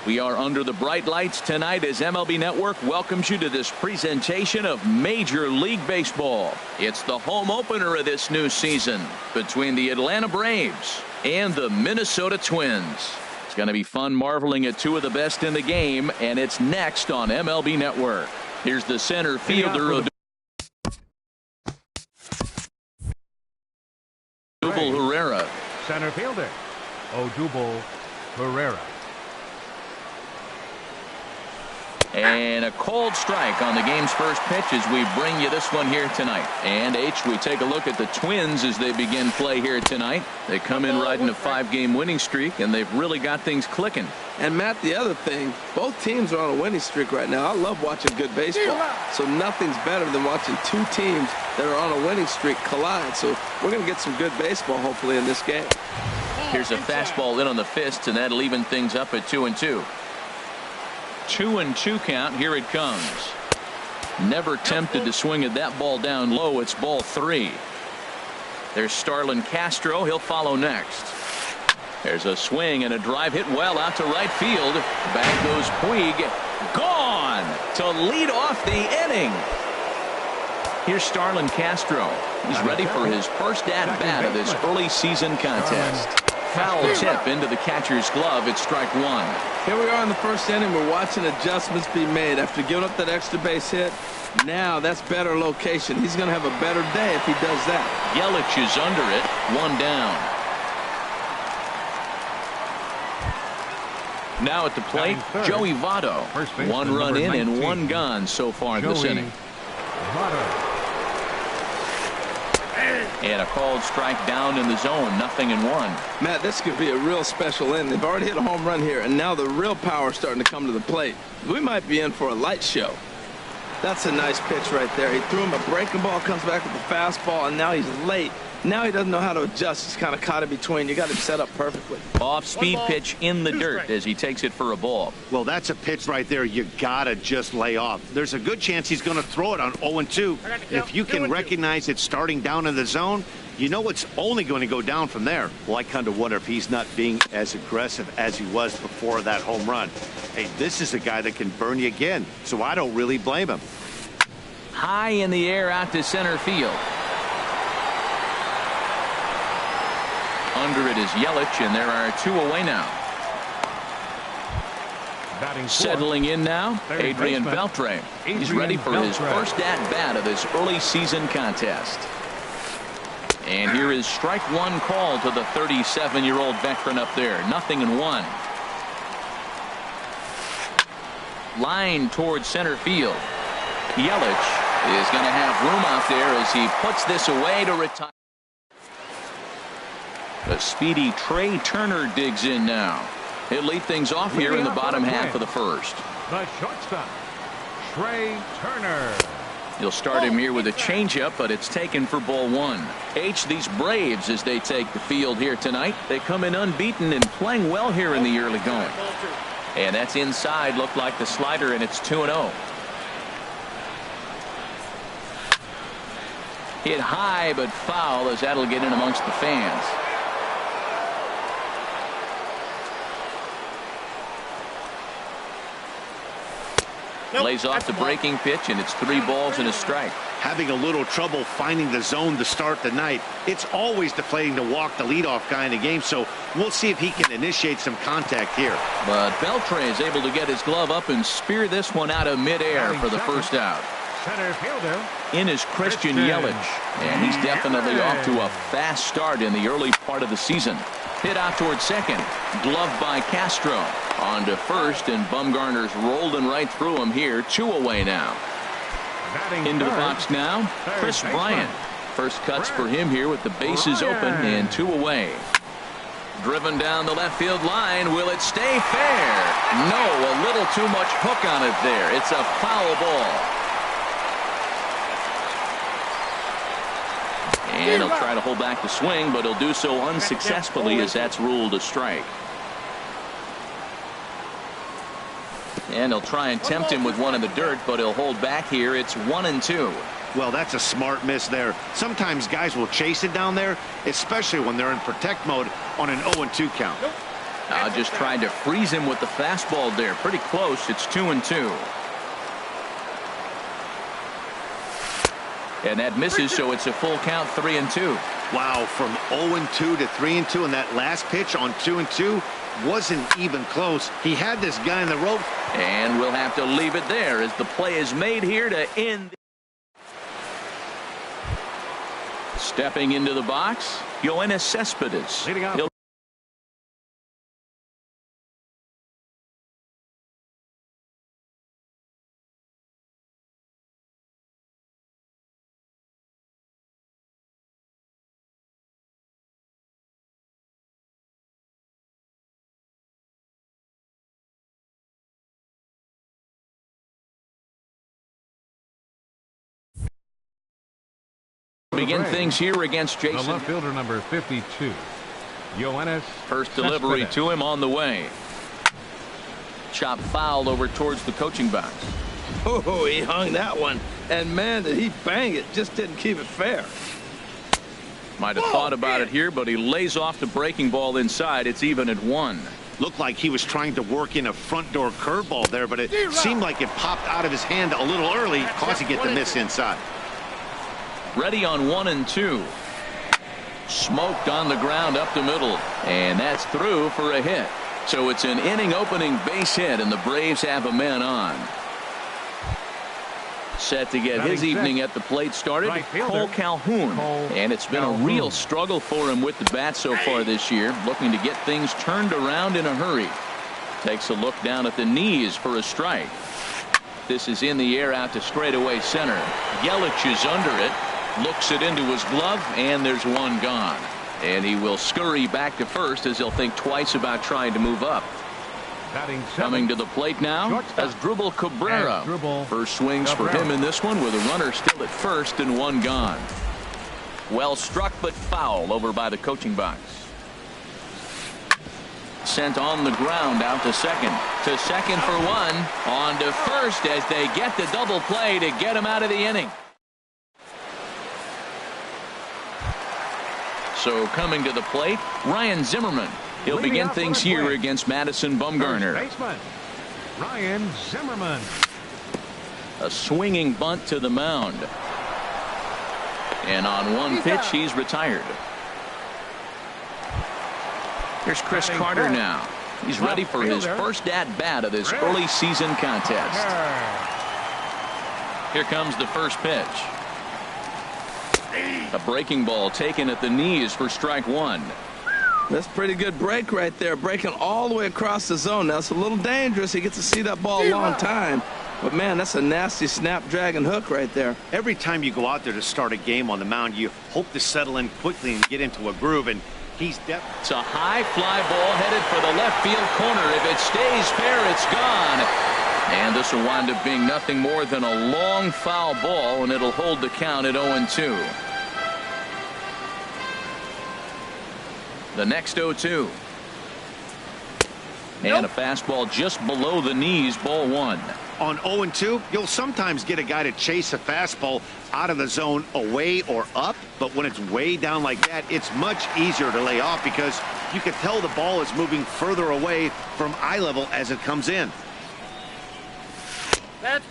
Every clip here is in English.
We are under the bright lights tonight as MLB Network welcomes you to this presentation of Major League Baseball. It's the home opener of this new season between the Atlanta Braves and the Minnesota Twins. It's going to be fun marveling at two of the best in the game, and it's next on MLB Network. Here's the center fielder, Odubel Herrera. Center fielder, Odubel Herrera. And a cold strike on the game's first pitch as we bring you this one here tonight. And we take a look at the Twins as they begin play here tonight. They come in riding a 5-game winning streak, and they've really got things clicking. And Matt, the other thing, both teams are on a winning streak right now. I love watching good baseball. So nothing's better than watching two teams that are on a winning streak collide. So we're going to get some good baseball hopefully in this game. Here's a fastball in on the fist, and that'll even things up at 2-2. 2-2 count. Here it comes. Never tempted to swing at that ball down low. It's ball 3. There's Starlin Castro. He'll follow next. There's a swing and a drive hit well out to right field. Back goes Puig. Gone to lead off the inning. Here's Starlin Castro. He's ready for his first at-bat of this early season contest. Foul tip into the catcher's glove. It's strike 1. Here we are in the first inning. We're watching adjustments be made after giving up that extra base hit. Now that's better location. He's going to have a better day if he does that. Yelich is under it. 1 down. Now at the plate, Joey Votto. 1 run in and 1 gone so far in this inning. And a called strike down in the zone. 0-1. Matt, this could be a real special inning. They've already hit a home run here, and now the real power is starting to come to the plate. We might be in for a light show. That's a nice pitch right there. He threw him a breaking ball, comes back with a fastball, and now he's late. Now he doesn't know how to adjust. He's kind of caught in between. You got him set up perfectly. Off-speed pitch in the dirt as he takes it for a ball. Well, that's a pitch right there you got to just lay off. There's a good chance he's going to throw it on 0-2. If you can recognize it starting down in the zone, you know it's only going to go down from there. Well, I kind of wonder if he's not being as aggressive as he was before that home run. Hey, this is a guy that can burn you again, so I don't really blame him. High in the air out to center field. Under it is Yelich, and there are 2 away now. Settling in now, Adrian Beltre. He's ready for his first at-bat of this early season contest. And here is strike 1 call to the 37-year-old veteran up there. 0-1. Line towards center field. Yelich is going to have room out there as he puts this away to retire. The speedy Trey Turner digs in now. He'll lead things off here in the bottom half of the first. The shortstop, Trey Turner. You'll start him here with a changeup, but it's taken for ball 1. These Braves, as they take the field here tonight, they come in unbeaten and playing well here in the early going. And that's inside, looked like the slider, and it's 2-0. Hit high but foul as that'll get in amongst the fans. Lays off the breaking pitch, and it's 3 balls and a strike. Having a little trouble finding the zone to start the night. It's always deflating to walk the leadoff guy in the game, so we'll see if he can initiate some contact here. But Beltre is able to get his glove up and spear this one out of midair for the first out. Center fielder. In is Christian Yelich, and he's definitely off to a fast start in the early part of the season. Hit out towards second. Gloved by Castro. On to first, and Bumgarner's rolling right through him here. 2 away now. Into the box now, Chris Bryant. First cuts for him here with the bases open and 2 away. Driven down the left field line. Will it stay fair? No, a little too much hook on it there. It's a foul ball. And he'll try to hold back the swing, but he'll do so unsuccessfully as that's ruled a strike. And he'll try and tempt him with one in the dirt, but he'll hold back here. It's 1-2. Well, that's a smart miss there. Sometimes guys will chase it down there, especially when they're in protect mode on an 0-2 count. Just trying to freeze him with the fastball there. Pretty close. It's 2-2. And that misses, so it's a full count, 3-2. Wow, from 0-2 to 3-2, and that last pitch on 2-2 wasn't even close. He had this guy in the rope. And we'll have to leave it there as the play is made here to end. Stepping into the box, Yoenis Cespedes. Leading off. Begin things here against The Jason. left fielder, number 52, Yoenis. First delivery Cespedes. to him on the way. Chop foul over towards the coaching box. Oh, he hung that one. And, man, did he bang it. Just didn't keep it fair. Might have thought about it here, but he lays off the breaking ball inside. It's even at 1. Looked like he was trying to work in a front door curveball there, but it seemed like it popped out of his hand a little early, causing it to miss inside. Ready on 1-2. Smoked on the ground up the middle. And that's through for a hit. So it's an inning opening base hit, and the Braves have a man on. Set to get his evening at the plate started, Cole Calhoun. And it's been a real struggle for him with the bat so far this year, looking to get things turned around in a hurry. Takes a look down at the knees for a strike. This is in the air out to straightaway center. Yelich is under it. Looks it into his glove, and there's one gone. And he will scurry back to first as he'll think twice about trying to move up. Coming to the plate now as Dribble Cabrera. First swings for him in this one with a runner still at first and one gone. Well struck but foul over by the coaching box. Sent on the ground out to second. To second for one. On to first as they get the double play to get him out of the inning. So coming to the plate, Ryan Zimmerman. He'll begin things here against Madison Bumgarner. Baseman, Ryan Zimmerman. A swinging bunt to the mound. And on one pitch, he's retired. Here's Chris Carter now. He's ready for his first at-bat of this early season contest. Here comes the first pitch. A breaking ball taken at the knees for strike one. That's a pretty good break right there. Breaking all the way across the zone. Now, it's a little dangerous. He gets to see that ball a long time. But, man, that's a nasty snapdragon hook right there. Every time you go out there to start a game on the mound, you hope to settle in quickly and get into a groove, and he's definitely. It's a high fly ball headed for the left field corner. If it stays fair, it's gone. And this will wind up being nothing more than a long foul ball, and it'll hold the count at 0-2. The next 0-2. And a fastball just below the knees, ball one. On 0-2, you'll sometimes get a guy to chase a fastball out of the zone away or up, but when it's way down like that, it's much easier to lay off because you can tell the ball is moving further away from eye level as it comes in.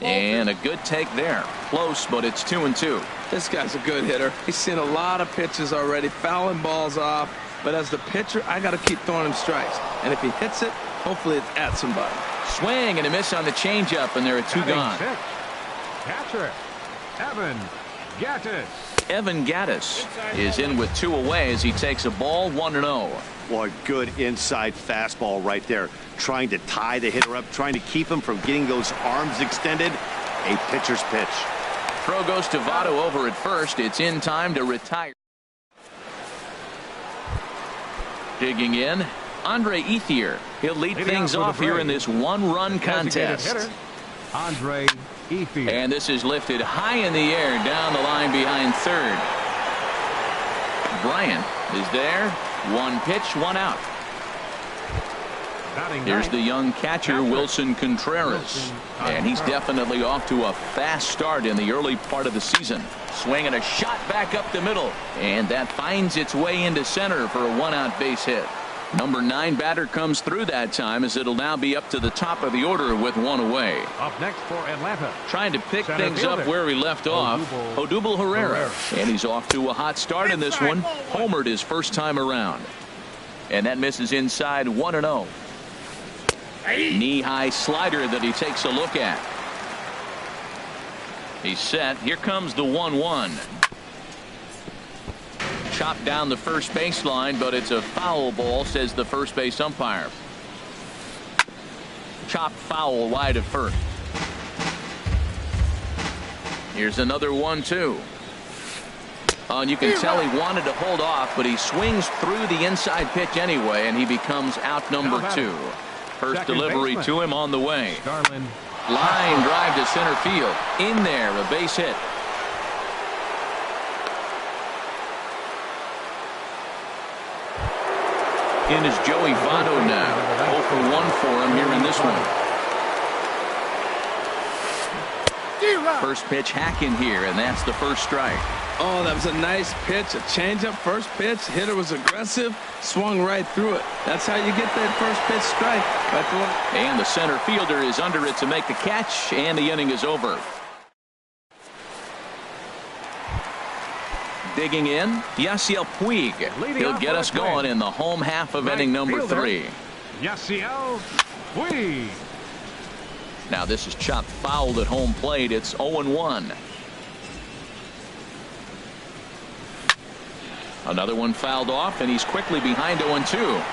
And a good take there. Close, but it's 2-2. This guy's a good hitter. He's seen a lot of pitches already, fouling balls off. But as the pitcher, I got to keep throwing him strikes. And if he hits it, hopefully it's at somebody. Swing and a miss on the changeup, and there are two gone. Catcher, Evan Gattis. Evan Gattis is in with two away as he takes a ball 1-0. Boy, good inside fastball right there. Trying to tie the hitter up, trying to keep him from getting those arms extended. A pitcher's pitch. Throw goes to Votto over at first. It's in time to retire. Digging in, Andre Ethier. He'll lead things off here in this one-run contest. Andre Ethier. And this is lifted high in the air down the line behind third. Bryant is there. One pitch, one out. Here's the young catcher, Wilson Contreras. And he's definitely off to a fast start in the early part of the season. Swinging a shot back up the middle. And that finds its way into center for a one-out base hit. Number 9 batter comes through that time, as it'll now be up to the top of the order with one away. Up next for Atlanta. Trying to pick Center things fielder. up where he left off. Odubel Herrera. And he's off to a hot start in this one. Homered his first time around. And that misses inside 1-0. Knee-high slider that he takes a look at. He's set. Here comes the 1-1. Chopped down the first baseline, but it's a foul ball, says the first base umpire. Chopped foul wide of first. Here's another 1-2. And you can tell he wanted to hold off, but he swings through the inside pitch anyway, and he becomes out number 2. First delivery to him on the way. Line drive to center field. In there, a base hit. In is Joey Votto now. 0 for 1 for him here in this one. First pitch hack in here, and that's the first strike. Oh, that was a nice pitch. A changeup first pitch. Hitter was aggressive. Swung right through it. That's how you get that first pitch strike. And the center fielder is under it to make the catch, and the inning is over. Digging in, Yasiel Puig. He'll get us going in the home half of inning number 3. Yasiel Puig. Now this is chopped fouled at home plate. It's 0-1. Another one fouled off, and he's quickly behind 0-2.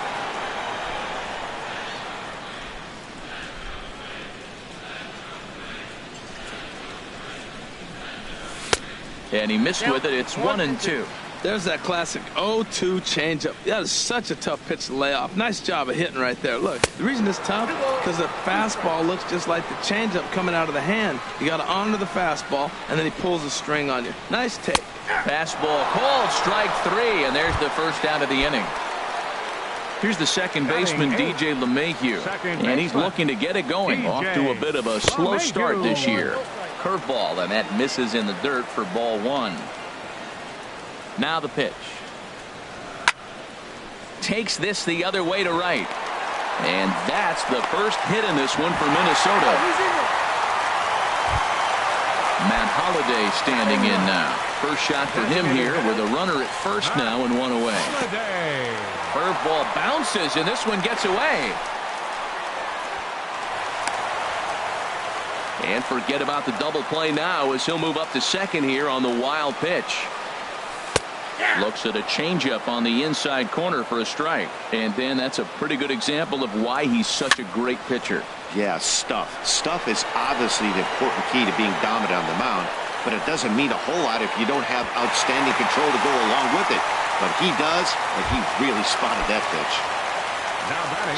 And he missed with it. It's 1-2. There's that classic 0-2 changeup. That is such a tough pitch to lay off. Nice job of hitting right there. Look, the reason it's tough because the fastball looks just like the changeup coming out of the hand. You got to honor the fastball, and then he pulls the string on you. Nice take. Fastball called, strike 3, and there's the first out of the inning. Here's the second baseman, DJ LeMahieu, and he's looking to get it going. Off to a bit of a slow start this year. Curveball, and that misses in the dirt for ball 1. Now the pitch. Takes this the other way to right. And that's the first hit in this one for Minnesota. Matt Holliday standing in now. First shot for him here with a runner at first now and one away. Curveball bounces, and this one gets away. And forget about the double play now as he'll move up to second here on the wild pitch. Looks at a changeup on the inside corner for a strike. And then that's a pretty good example of why he's such a great pitcher. Yeah, stuff. Stuff is obviously the important key to being dominant on the mound, but it doesn't mean a whole lot if you don't have outstanding control to go along with it. But he does, and he really spotted that pitch.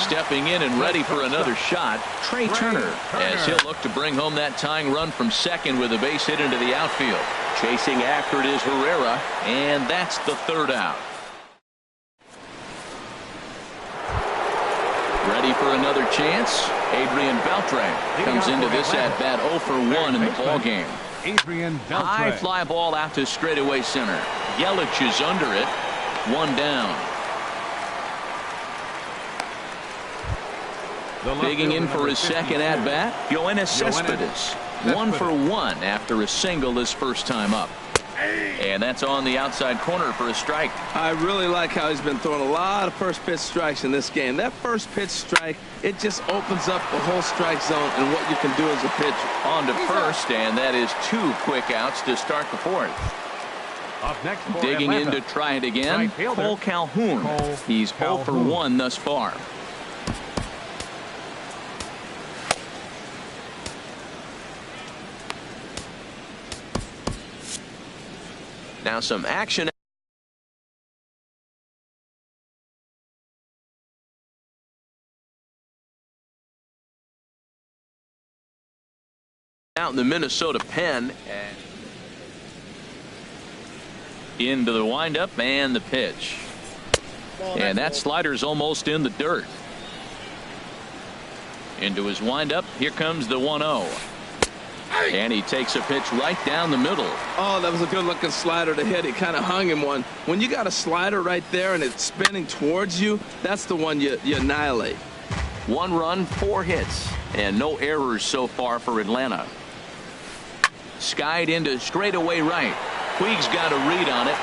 Stepping in and ready for another shot, Trey Turner, as he'll look to bring home that tying run from second with a base hit into the outfield. Chasing after it is Herrera, and that's the third out. Ready for another chance. Adrian Beltre comes into this at bat 0 for 1 in the ball game. High fly ball out to straightaway center. Yelich is under it. One down. Digging in for his second at bat, Yoenis Cespedes. 1 for 1 after a single his first time up. And that's on the outside corner for a strike. I really like how he's been throwing a lot of first pitch strikes in this game. That first pitch strike, it just opens up the whole strike zone and what you can do as a pitcher. On to first, and that is 2 quick outs to start the 4th. Up next for Digging Atlanta. in to try it again, Cole Calhoun. He's 0 for 1 thus far. Now some action out in the Minnesota pen. And into the windup and the pitch. And that slider's almost in the dirt. Into his windup. Here comes the 1-0. And he takes a pitch right down the middle. Oh, that was a good-looking slider to hit. He kind of hung him one. When you got a slider right there and it's spinning towards you, that's the one you annihilate. 1 run, 4 hits, and no errors so far for Atlanta. Skied into straightaway right. Puig's got a read on it.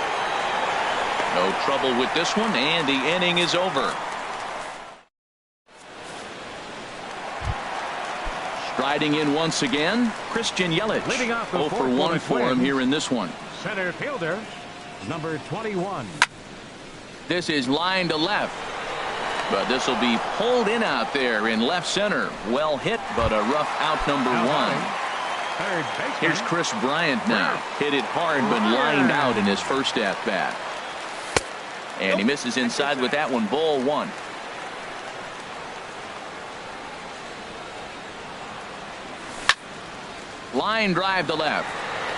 No trouble with this one, and the inning is over. Striding in once again, Christian Yelich. Leading off the 0 for 1 for him here in this one. Center fielder, number 21. This is line to left. But this will be pulled in out there in left center. Well hit, but a rough out number 1. Here's Chris Bryant now. Hit it hard, but lined out in his first at-bat. And he misses inside with that one. Ball 1. Line drive to left.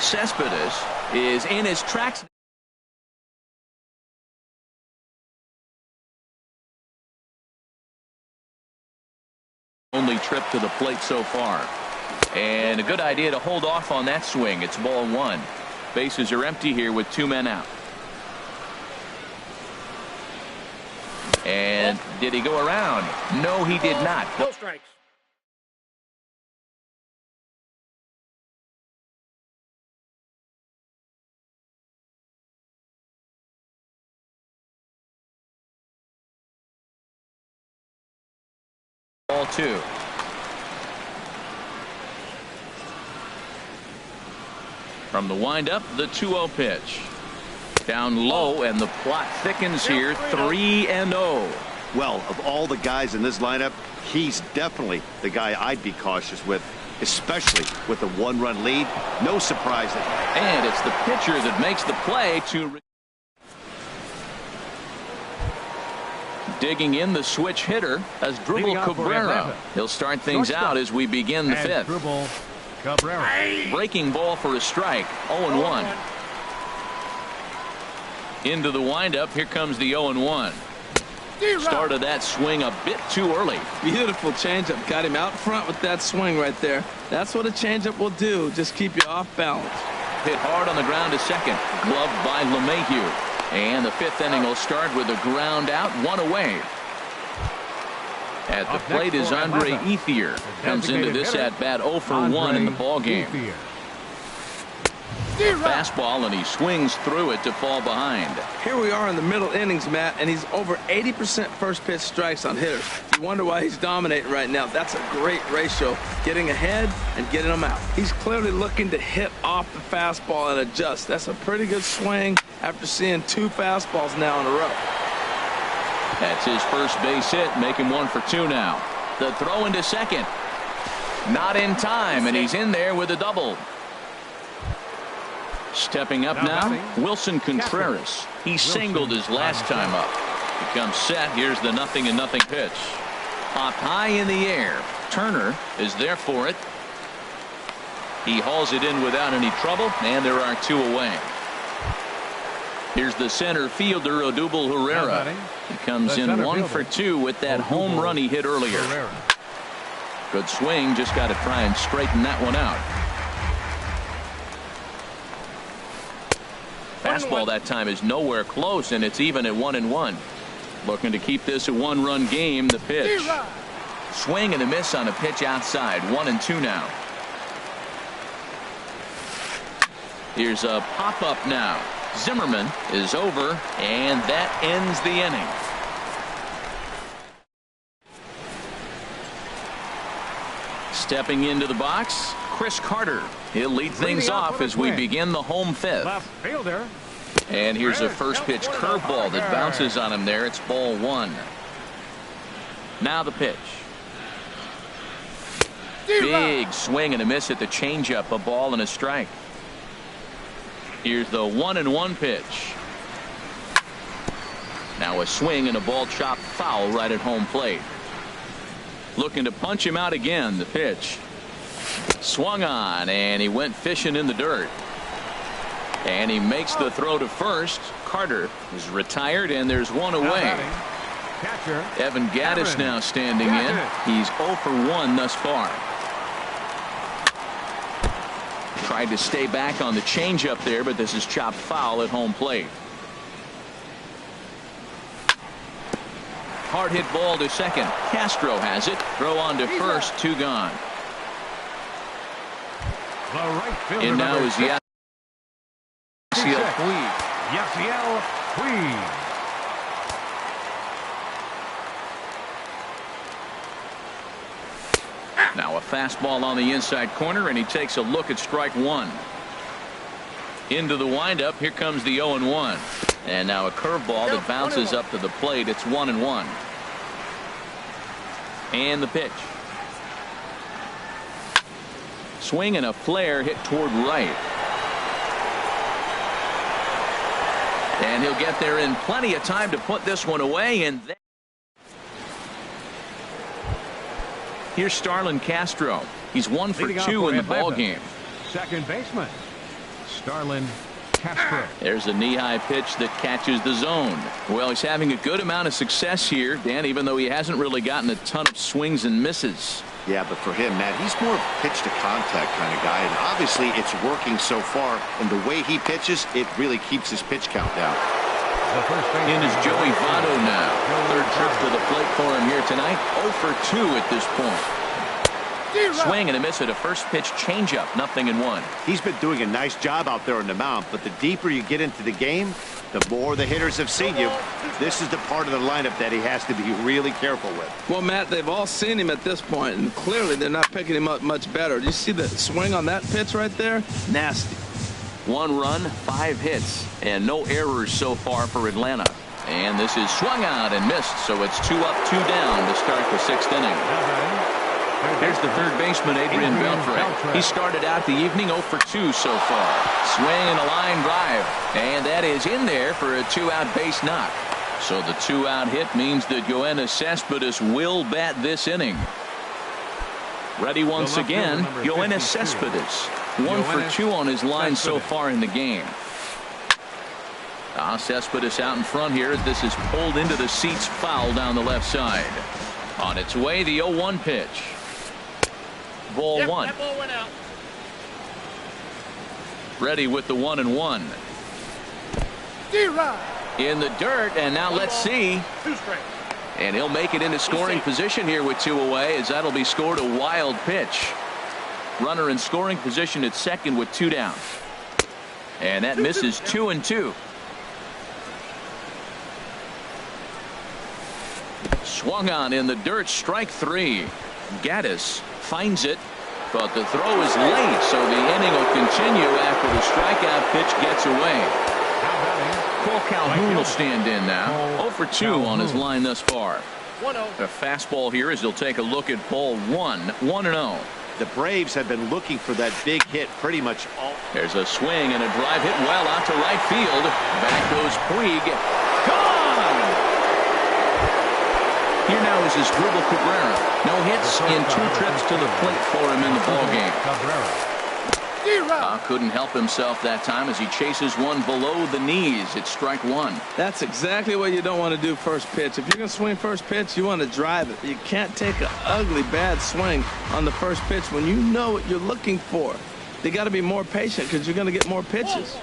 Cespedes is in his tracks. Only trip to the plate so far. And a good idea to hold off on that swing. It's ball 1. Bases are empty here with 2 men out. And did he go around? No, he did not. No strikes. Ball 2. From the windup, the 2-0 pitch. Down low, and the plot thickens here. 3-0. Well, of all the guys in this lineup, he's definitely the guy I'd be cautious with, especially with a 1-run lead. No surprise. And it's the pitcher that makes the play to... Digging in the switch hitter as Dribble Cabrera. He'll start things out as we begin the 5th. Breaking ball for a strike. 0-1. Into the windup. Here comes the 0-1. Started that swing a bit too early. Beautiful changeup. Got him out front with that swing right there. That's what a changeup will do. Just keep you off balance. Hit hard on the ground to second. Gloved by LeMahieu. And the 5th inning will start with a ground out, 1 away. At the plate is Andre Ethier. Comes into this at bat 0 for 1 in the ball game. Fastball, and he swings through it to fall behind. Here we are in the middle innings, Matt, and he's over 80% first pitch strikes on hitters. You wonder why he's dominating right now. That's a great ratio, getting ahead and getting them out. He's clearly looking to hit off the fastball and adjust. That's a pretty good swing after seeing 2 fastballs now in a row. That's his first base hit, making 1 for 2 now. The throw into second. Not in time, and he's in there with a double. Stepping up now, Wilson Contreras. He singled his last time up. He comes set. Here's the 0-0 pitch. Popped high in the air. Turner is there for it. He hauls it in without any trouble, and there are 2 away. Here's the center fielder, Odubel Herrera. He comes in 1 for 2 with that home run he hit earlier. Good swing. Just got to try and straighten that one out. Fastball that time is nowhere close, and it's even at 1-1. Looking to keep this a 1-run game. The pitch. Swing and a miss on a pitch outside. 1-2 now. Here's a pop-up now. Zimmerman is over, and that ends the inning. Stepping into the box, Chris Carter. He'll lead things off as we begin the home 5th. Left fielder. And here's a first pitch curveball that bounces on him there. It's ball 1. Now the pitch. Big swing and a miss at the changeup. A ball and a strike. Here's the 1-1 pitch. Now a swing and a ball chopped foul right at home plate. Looking to punch him out again. The pitch. Swung on, and he went fishing in the dirt. And he makes the throw to first. Carter is retired, and there's 1 away. Evan Gattis now standing in. He's 0 for 1 thus far. Tried to stay back on the changeup there, but this is chopped foul at home plate. Hard hit ball to second. Castro has it. Throw on to first. 2 gone. The right fielder, And now is Yasiel Puig. Yasiel Puig. Now a fastball on the inside corner, and he takes a look at strike 1. Into the windup. Here comes the 0-1. And now a curveball that bounces up to the plate. It's 1-1. And the pitch. Swing and a flare hit toward right. And he'll get there in plenty of time to put this one away. And then here's Starlin Castro. He's 1 for 2 in the ball game. Second baseman, Starlin Castro. There's a knee-high pitch that catches the zone. Well, he's having a good amount of success here, Dan, even though he hasn't really gotten a ton of swings and misses. Yeah, but for him, Matt, he's more pitch to contact kind of guy, and obviously it's working so far, and the way he pitches, it really keeps his pitch count down. In is Joey Votto now. Third trip to the plate for him here tonight. 0 for 2 at this point. Swing and a miss at a first pitch changeup. 0-1. He's been doing a nice job out there on the mound, but the deeper you get into the game, the more the hitters have seen you. This is the part of the lineup that he has to be really careful with. Well, Matt, they've all seen him at this point, and clearly they're not picking him up much better. Do you see the swing on that pitch right there? Nasty. 1 run, 5 hits, and no errors so far for Atlanta. And this is swung out and missed, so it's 2 up, 2 down to start the 6th inning. There's the third baseman, Adrian Beltre. He started out the evening 0 for 2 so far. Swing and a line drive. And that is in there for a 2-out base knock. So the 2-out hit means that Yoenis Cespedes will bat this inning. Ready once again, Yoenis Cespedes. 1 for 2 on his line so far in the game. Cespedes out in front here as this is pulled into the seats, foul down the left side. On its way, the 0-1 pitch. Ball 1. That ball went out. Ready with the 1-1. In the dirt, and now let's see. 2 straight. And he'll make it into scoring position here with 2 away, as that'll be scored a wild pitch. Runner in scoring position at second with 2 down. And that misses 2-2. Swung on in the dirt, strike 3. Gaddis finds it, but the throw is late, so the inning will continue after the strikeout pitch gets away. Cole Calhoun will stand in now. 0 for 2 on his line thus far. 1-0. A fastball here as he'll take a look at ball 1. 1-0. The Braves have been looking for that big hit pretty much all. There's a swing and a drive hit well out to right field. Back goes Puig. Gone! Here now is his dribble Cabrera. No hits in 2 trips to the plate for him in the ballgame. Couldn't help himself that time as he chases one below the knees. It's strike 1. That's exactly what you don't want to do first pitch. If you're going to swing first pitch, you want to drive it. You can't take an ugly, bad swing on the first pitch when you know what you're looking for. They got to be more patient because you're going to get more pitches.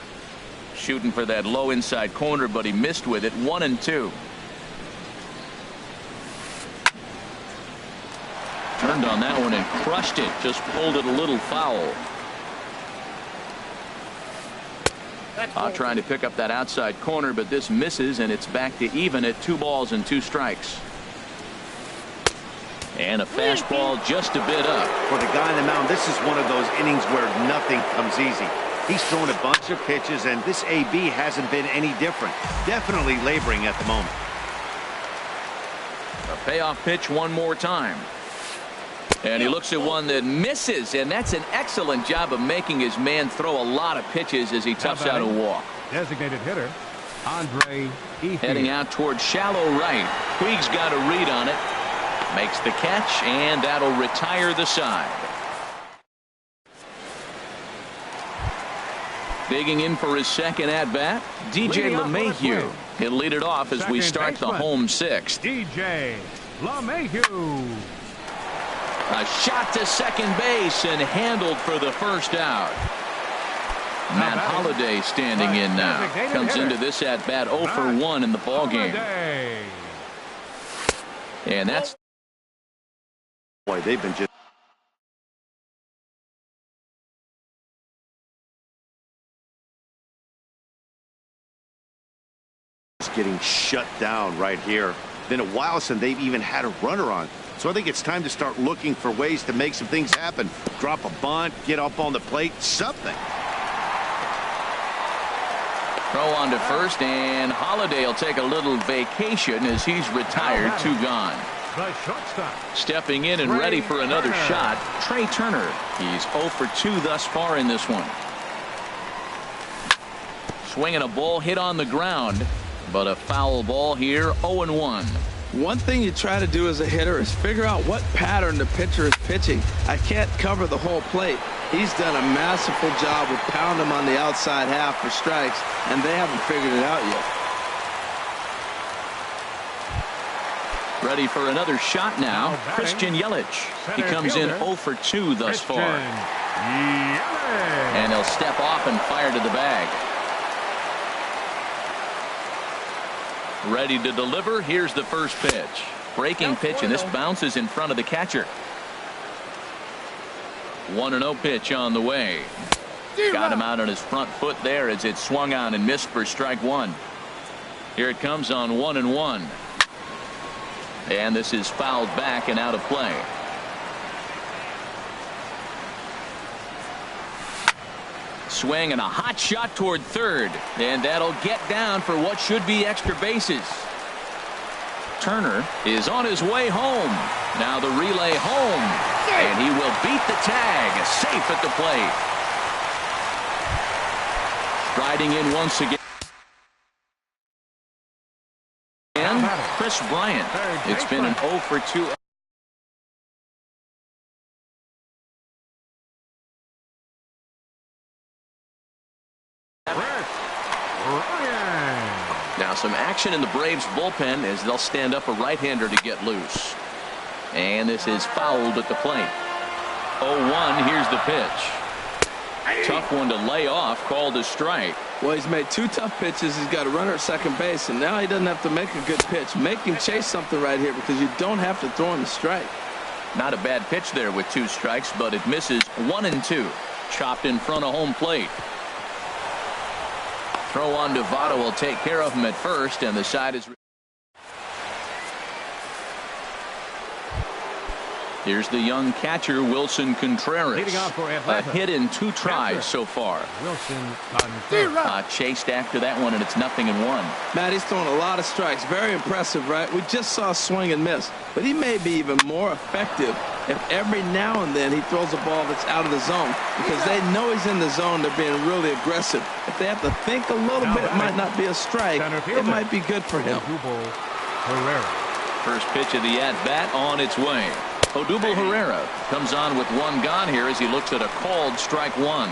Shooting for that low inside corner, but he missed with it. 1-2. Turned on that one and crushed it. Just pulled it a little foul. Trying to pick up that outside corner, but this misses, and it's back to even at 2 balls and 2 strikes. And a fastball just a bit up. For the guy on the mound, this is one of those innings where nothing comes easy. He's thrown a bunch of pitches, and this AB hasn't been any different. Definitely laboring at the moment. A payoff pitch one more time. And he looks at one that misses, and that's an excellent job of making his man throw a lot of pitches as he toughs out a walk. Designated hitter, Andre Ethier. Heading out toward shallow right. Puig's got a read on it. Makes the catch, and that'll retire the side. Digging in for his second at-bat, DJ LeMahieu. He'll lead it off as we start the home 6th. DJ LeMahieu. A shot to second base and handled for the first out. Matt Holliday standing in now. Comes into this at bat 0 for 1 in the ball game. And that's boy, they've been just getting shut down right here. Been a while since they've even had a runner on. So I think it's time to start looking for ways to make some things happen. Drop a bunt, get up on the plate, something. Throw on to first, and Holliday will take a little vacation as he's retired. 2 gone. The shortstop. Stepping in and ready for another shot, Trey Turner. He's 0 for 2 thus far in this one. Swinging a ball hit on the ground, but a foul ball here, 0-1. One thing you try to do as a hitter is figure out what pattern the pitcher is pitching. I can't cover the whole plate. He's done a masterful job with pounding him on the outside half for strikes, and they haven't figured it out yet. Ready for another shot now, Christian Yelich. He comes in 0 for 2 thus far. And he'll step off and fire to the bag. Ready to deliver. Here's the first pitch. Breaking pitch, and this bounces in front of the catcher. 1-0 pitch on the way. Got him out on his front foot there as it swung on and missed for strike 1. Here it comes on 1-1. And this is fouled back and out of play. Swing and a hot shot toward third, and that'll get down for what should be extra bases. Turner is on his way home. Now the relay home, and he will beat the tag, safe at the plate. Striding in once again. And Chris Bryant. It's been an 0 for 2. Now some action in the Braves bullpen as they'll stand up a right-hander to get loose. And this is fouled at the plate. 0-1. Here's the pitch. Tough one to lay off, called a strike. Well, he's made 2 tough pitches. He's got a runner at second base, and now he doesn't have to make a good pitch. Make him chase something right here because you don't have to throw him a strike. Not a bad pitch there with 2 strikes, but it misses 1-2. Chopped in front of home plate. Throw on to Votto will take care of him at first, and the side is. Here's the young catcher, Wilson Contreras. A hit in 2 tries so far. Chased after that one, and it's 0-1. Matt, he's throwing a lot of strikes. Very impressive, right? We just saw a swing and miss, but he may be even more effective if every now and then he throws a ball that's out of the zone, because they know he's in the zone. They're being really aggressive. If they have to think a little bit, it might not be a strike. It might be good for him. First pitch of the at-bat on its way. Odubel Herrera comes on with 1 gone here as he looks at a called strike 1.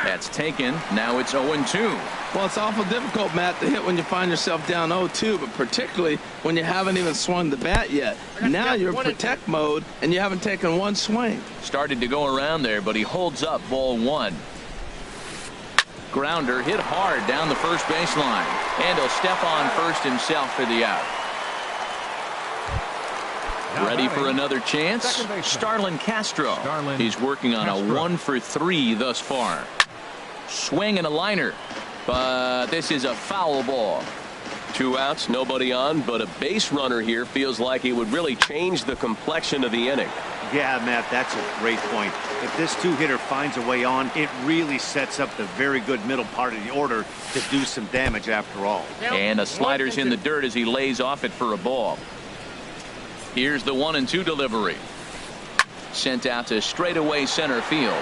That's taken. Now it's 0-2. Well, it's awful difficult, Matt, to hit when you find yourself down 0-2, but particularly when you haven't even swung the bat yet. Now you're in protect mode, and you haven't taken 1 swing. Started to go around there, but he holds up ball 1. Grounder hit hard down the first baseline, and he'll step on first himself for the out. Ready for another chance? Starlin Castro. He's working on a 1 for 3 thus far. Swing and a liner, but this is a foul ball. 2 outs, nobody on, but a base runner here feels like it would really change the complexion of the inning. Yeah, Matt, that's a great point. If this 2-hitter finds a way on, it really sets up the very good middle part of the order to do some damage after all. And a slider's in the dirt as he lays off it for a ball. Here's the 1-2 delivery. Sent out to straightaway center field.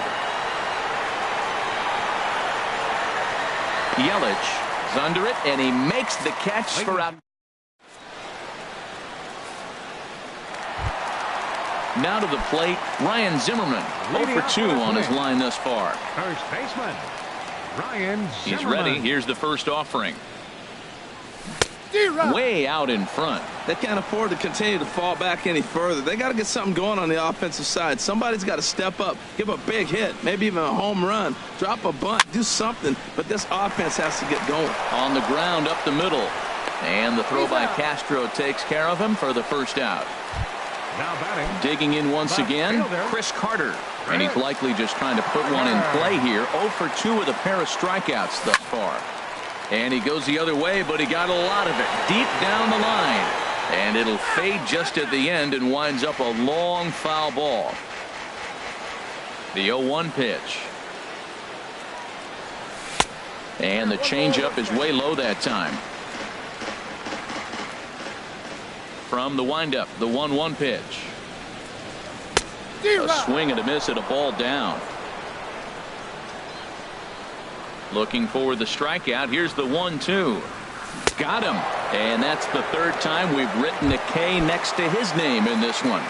Yelich is under it, and he makes the catch for out. Now to the plate, Ryan Zimmerman. 0 for 2 on his line thus far. First baseman, Ryan Zimmerman. He's ready. Here's the first offering. way out in front. They can't afford to continue to fall back any further. They got to get something going on the offensive side. Somebody's got to step up, give a big hit, maybe even a home run, drop a bunt, do something. But this offense has to get going. On the ground up the middle. And the throw by Castro takes care of him for the first out. Now batting. Digging in once again, Chris Carter. And he's likely just trying to put one in play here. 0 for 2 with a pair of strikeouts thus far. And he goes the other way, but he got a lot of it deep down the line. And it'll fade just at the end and winds up a long foul ball. The 0-1 pitch. And the changeup is way low that time. From the windup, the 1-1 pitch. A swing and a miss at a ball down. Looking for the strikeout. Here's the 1-2. Got him. And that's the third time we've written a K next to his name in this one.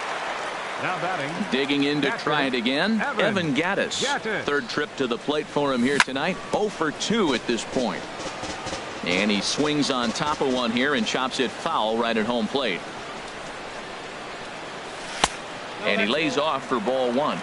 Now batting. Digging in to try it again. Evan Gattis. Third trip to the plate for him here tonight. 0 for 2 at this point. And he swings on top of one here and chops it foul right at home plate. And he lays off for ball 1.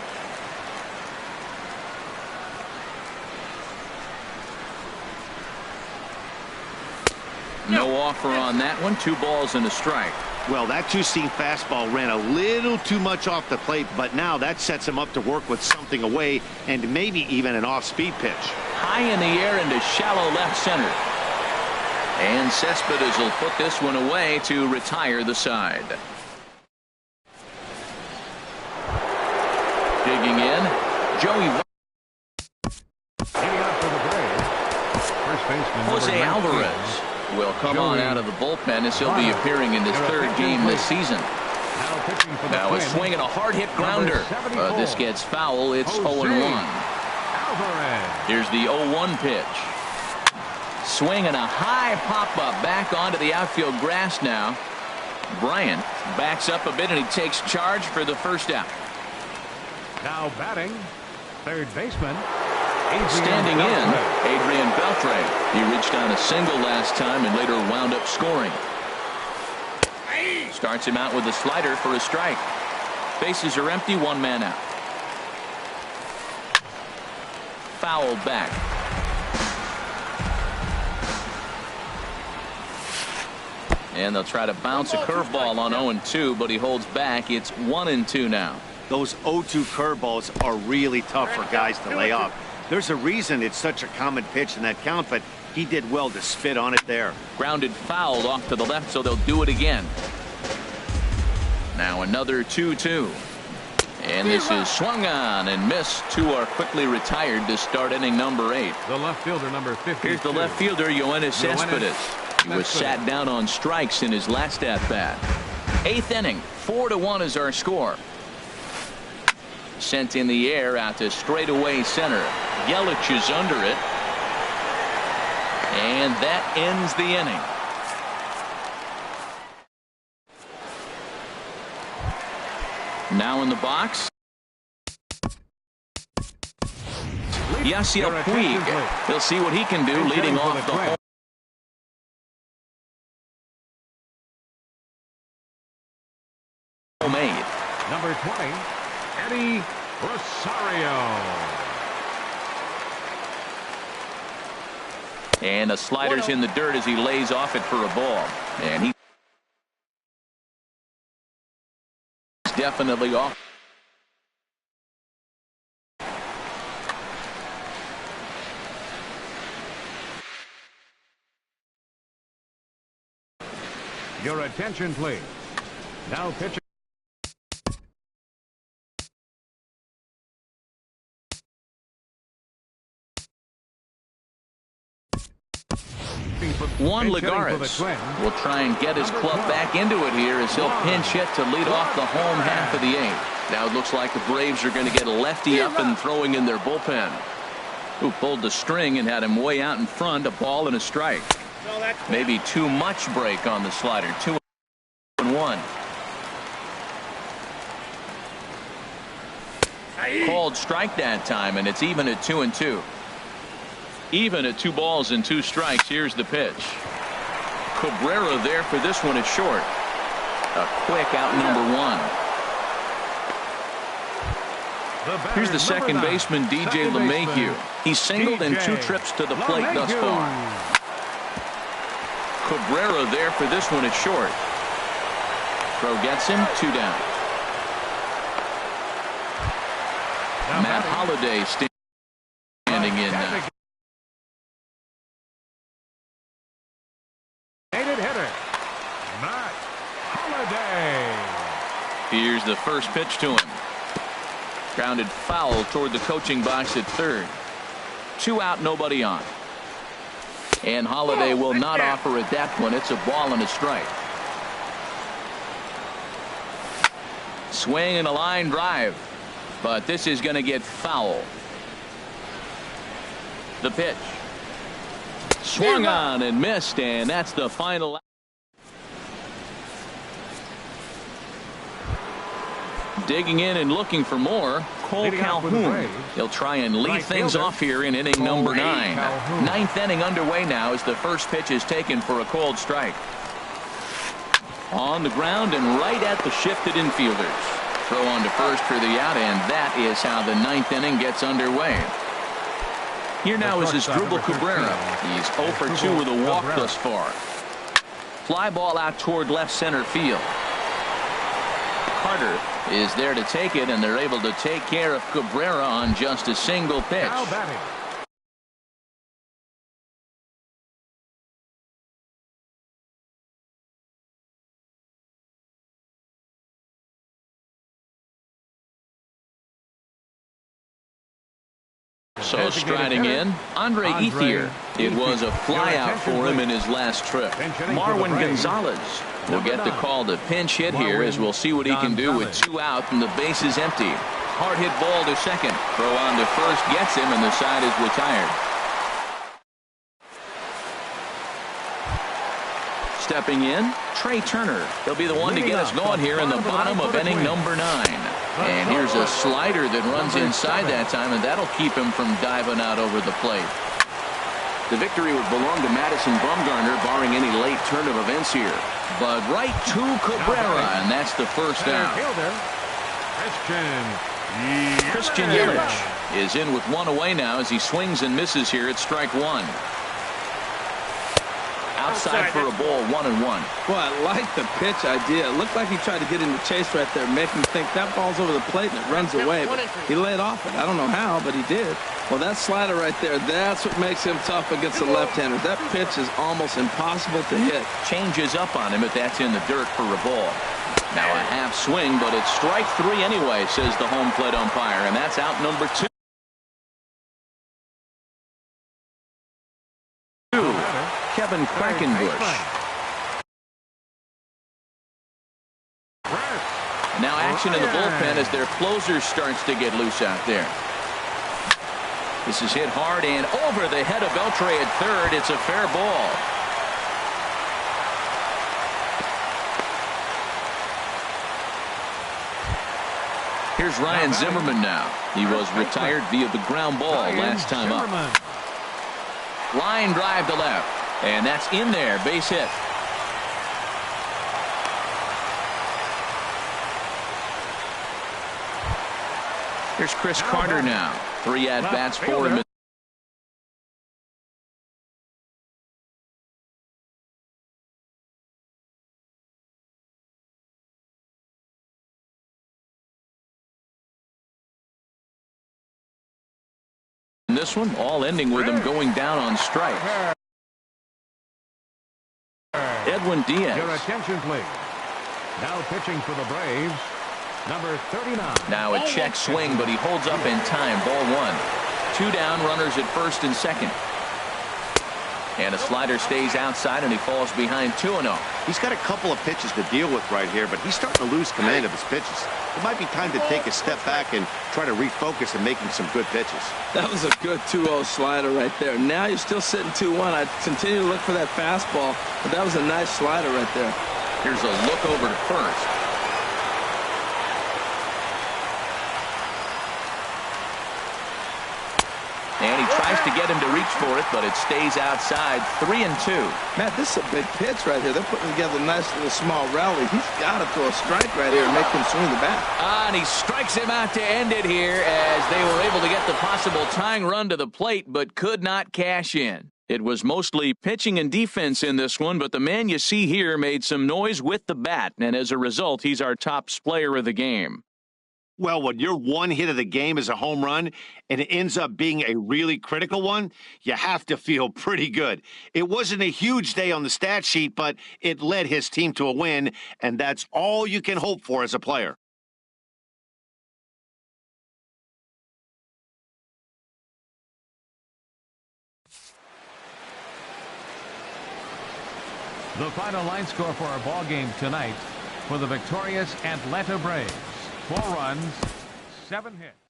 No offer on that one. 2 balls and a strike. Well, that two-seam fastball ran a little too much off the plate, but now that sets him up to work with something away and maybe even an off-speed pitch. High in the air into shallow left center. And Cespedes will put this one away to retire the side. Digging in, Joey. Getting out for the Braves. First baseman Jose Alvarez will come on out of the bullpen as he'll be appearing in his third game this season. Now a swing and a hard hit grounder. This gets foul. It's 0-1. Here's the 0-1 pitch. Swing and a high pop-up back onto the outfield grass now. Bryant backs up a bit and he takes charge for the first out. Now batting, third baseman. Standing in, Adrian Beltre. He reached on a single last time and later wound up scoring. Starts him out with a slider for a strike. Bases are empty, 1 man out. Fouled back. And they'll try to bounce a curveball on 0-2, but he holds back. It's 1-2 now. Those 0-2 curveballs are really tough for guys to lay off. There's a reason it's such a common pitch in that count, but he did well to spit on it there. Grounded foul off to the left, so they'll do it again. Now another 2-2. And this is swung on and missed. 2 are quickly retired to start inning number 8. The left fielder, number 50. Here's the left fielder, Yoenis Cespedes. He was sat down on strikes in his last at-bat. 8th inning, 4-1 is our score. Sent in the air out to straightaway center. Yelich is under it. And that ends the inning. Now in the box, Yasiel Puig. He'll see what he can do leading off the home. Made. Number 20, Eddie Rosario. And the slider's in the dirt as he lays off it for a ball. And he's definitely off. Your attention, please. Now pitching. Juan Lagares will try and get his club back into it here as he'll pinch hit to lead off the home half of the 8th. Now it looks like the Braves are going to get a lefty up and throwing in their bullpen. Who pulled the string and had him way out in front. A ball and a strike. Maybe too much break on the slider. 2-1. Called strike that time, and it's even at 2-2. Even at 2 balls and 2 strikes. Here's the pitch. Cabrera there for this one. It's short. A quick out number one. Here's the second baseman, DJ LeMahieu. He's singled in 2 trips to the plate thus far. Cabrera there for this one. It's short. Throw gets him. 2 down. Matt Holliday standing in now. Hitter, Matt Holliday. Here's the first pitch to him. Grounded foul toward the coaching box at third. 2 out, nobody on. And Holliday will not offer at that one. It's a ball and a strike. Swing and a line drive. But this is going to get foul. The pitch. Swung on and missed, and that's the final. Digging in and looking for more, Cole Calhoun. He'll try and lead things off here in inning number 9. Ninth inning underway now as the first pitch is taken for a cold strike. On the ground and right at the shifted infielders. Throw on to first for the out, and that is how the 9th inning gets underway. Here now is Asdrubal Cabrera. He's 0 for 2 with a walk thus far. Fly ball out toward left center field. Carter is there to take it, and they're able to take care of Cabrera on just a single pitch. So striding in, Andre Ethier. It was a flyout for him in his last trip. Marwin Gonzalez will get the call to pinch hit here, as we'll see what he can do with 2 out and the base is empty. Hard hit ball to second. Throw on to first gets him, and the side is retired. Stepping in, Trey Turner. He'll be the one to get us going here in the bottom of inning number 9. And here's a slider that runs inside that time, and that'll keep him from diving out over the plate. The victory would belong to Madison Bumgarner, barring any late turn of events here. But right to Cabrera, and that's the first down. Christian Yelich is in with 1 away now as he swings and misses here at strike 1. Outside for a ball, 1-1. Well, I like the pitch idea. It looked like he tried to get in the chase right there, make him think that ball's over the plate and it runs away. But he laid off it. I don't know how, but he did. Well, that slider right there, that's what makes him tough against the left-hander. That pitch is almost impossible to hit. Changes up on him if that's in the dirt for a ball. Now a half swing, but it's strike 3 anyway, says the home plate umpire, and that's out number 2. Kevin Quackenbush. Now action in the bullpen as their closer starts to get loose out there. This is hit hard and over the head of Beltre at third. It's a fair ball. Here's Ryan Zimmerman now. He was retired via the ground ball last time up. Line drive to left. And that's in there, base hit. Here's Chris Carter now. 3 at-bats for him. This one, all ending with him going down on strikes. Edwin Diaz. Your attention, please. Now pitching for the Braves, number 39. Now a check swing, but he holds up in time. Ball 1. 2 down, runners at first and second. And a slider stays outside, and he falls behind 2-0. He's got a couple of pitches to deal with right here, but he's starting to lose command of his pitches. It might be time to take a step back and try to refocus and making some good pitches. That was a good 2-0 slider right there. Now you're still sitting 2-1. I'd continue to look for that fastball, but that was a nice slider right there. Here's a look over to first. And he tries to get him to reach for it, but it stays outside. 3-2. Matt, this is a big pitch right here. They're putting together a nice little small rally. He's got to throw a strike right here and make him swing the bat. And he strikes him out to end it here as they were able to get the possible tying run to the plate, but could not cash in. It was mostly pitching and defense in this one, but the man you see here made some noise with the bat, and as a result, he's our top player of the game. Well, when your one hit of the game is a home run and it ends up being a really critical one, you have to feel pretty good. It wasn't a huge day on the stat sheet, but it led his team to a win, and that's all you can hope for as a player. The final line score for our ball game tonight for the victorious Atlanta Braves. 4 runs, 7 hits.